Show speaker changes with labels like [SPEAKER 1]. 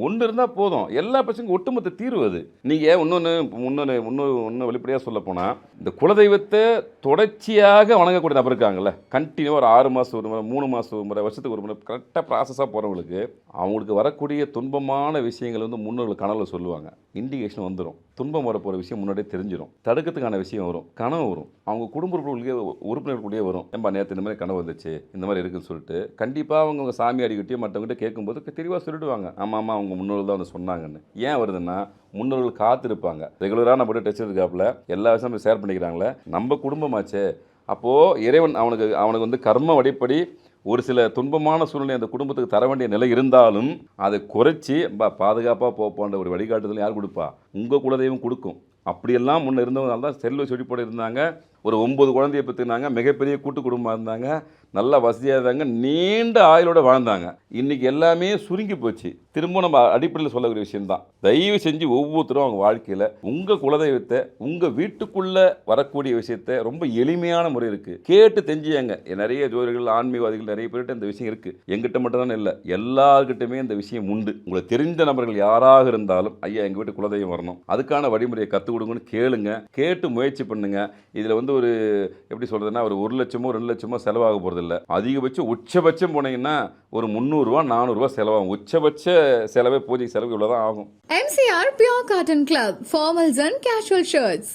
[SPEAKER 1] ஒன்று இருந்தால் போதும், எல்லா பிரச்சனைக்கும் ஒட்டுமொத்த தீர்வு அது. நீங்கள் இன்னொன்று வெளிப்படையாக சொல்ல போனால், இந்த குலதெய்வத்தை தொடர்ச்சியாக வணங்கக்கூடிய நபர் இருக்காங்கல்ல, கண்டினியூவாக ஒரு 6 மாதம் ஒரு முறை, 3 மாதம் ஒரு முறை, வருஷத்துக்கு ஒரு முறை கரெக்டாக ப்ராசஸாக போகிறவங்களுக்கு அவங்களுக்கு வரக்கூடிய துன்பமான விஷயங்கள் வந்து முன்னோர்கள் கனவுல சொல்லுவாங்க. இண்டிகேஷன் வந்துடும், துன்பம் வரப்போகிற விஷயம் முன்னாடியே தெரிஞ்சிடும், தடுக்கிறதுக்கான விஷயம் வரும், கனவு வரும், அவங்க குடும்ப உறுப்பினர்களுக்குள்ளேயே வரும். ஏன்பா நேற்று இந்த மாதிரி கனவு வந்துச்சு, இந்த மாதிரி இருக்குன்னு சொல்லிட்டு கண்டிப்பாக அவங்க சாமியாடிக்கிட்டே மற்றவங்ககிட்ட கேட்கும்போது தெளிவாக சொல்லிடுவாங்க, ஆமாம் ஆமாம் அவங்க முன்னோர்கள் தான் வந்து சொன்னாங்கன்னு. ஏன் வருதுன்னா, முன்னோர்கள் காத்திருப்பாங்க. ரெகுலராக நம்ம டச் இருக்காப்புல எல்லா விஷயமும் ஷேர் பண்ணிக்கிறாங்களே, நம்ம குடும்பமாச்சே. அப்போது இறைவன் அவனுக்கு வந்து கர்ம வழிப்படி ஒரு சில துன்பமான சூழ்நிலை அந்த குடும்பத்துக்கு தர வேண்டிய நிலை இருந்தாலும் அதை குறைச்சி பாதுகாப்பாக போப்பான்ற ஒரு வழிகாட்டுதல் யார் கொடுப்பா? உங்கள் குலதெய்வம் கொடுக்கும். அப்படியெல்லாம் முன்னே இருந்தவங்களால தான் செல்வ செழிப்போடு இருந்தாங்க, ஒரு 9 குழந்தைய பெற்றுனாங்க, மிகப்பெரிய கூட்டு குடும்பமாக இருந்தாங்க, நல்ல வசதியாக இருந்தாங்க, நீண்ட ஆயுளோட வாழ்ந்தாங்க. இன்றைக்கி எல்லாமே சுருங்கி போச்சு. திரும்ப நம்ம அடிப்படையில் சொல்லக்கூடிய விஷயம்தான், தயவு செஞ்சு ஒவ்வொருத்தரும் அவங்க வாழ்க்கையில் உங்கள் குலதெய்வத்தை உங்கள் வீட்டுக்குள்ளே வரக்கூடிய விஷயத்தை ரொம்ப எளிமையான முறை இருக்குது, கேட்டு தெரிஞ்சுங்க. நிறைய ஜோதிடர்கள் ஆன்மீகவாதிகள் நிறைய பேர்கிட்ட இந்த விஷயம் இருக்குது, எங்கிட்ட மட்டும்தான் இல்லை, எல்லாருக்கிட்டுமே இந்த விஷயம் உண்டு. உங்களுக்கு தெரிந்த நபர்கள் யாராக இருந்தாலும், ஐயா எங்கள் வீட்டு குலதெய்வம் வரணும், அதுக்கான வழிமுறையை கற்றுக் கொடுங்கன்னு கேளுங்க, கேட்டு முயற்சி பண்ணுங்க. இதில் வந்து ஒரு எப்படி சொல்கிறதுனா, ஒரு 1 லட்சமோ 2 லட்சமோ செலவாக போகிறதில்ல. அதிகபட்சம் உச்சபட்சம் போனீங்கன்னா ஒரு 300 400 செலவாகும். உச்சபட்ச செலவே பூஜை செலவு இவ்வளோ தான் ஆகும்.
[SPEAKER 2] MCR Pure Cotton Club, formals and casual shirts.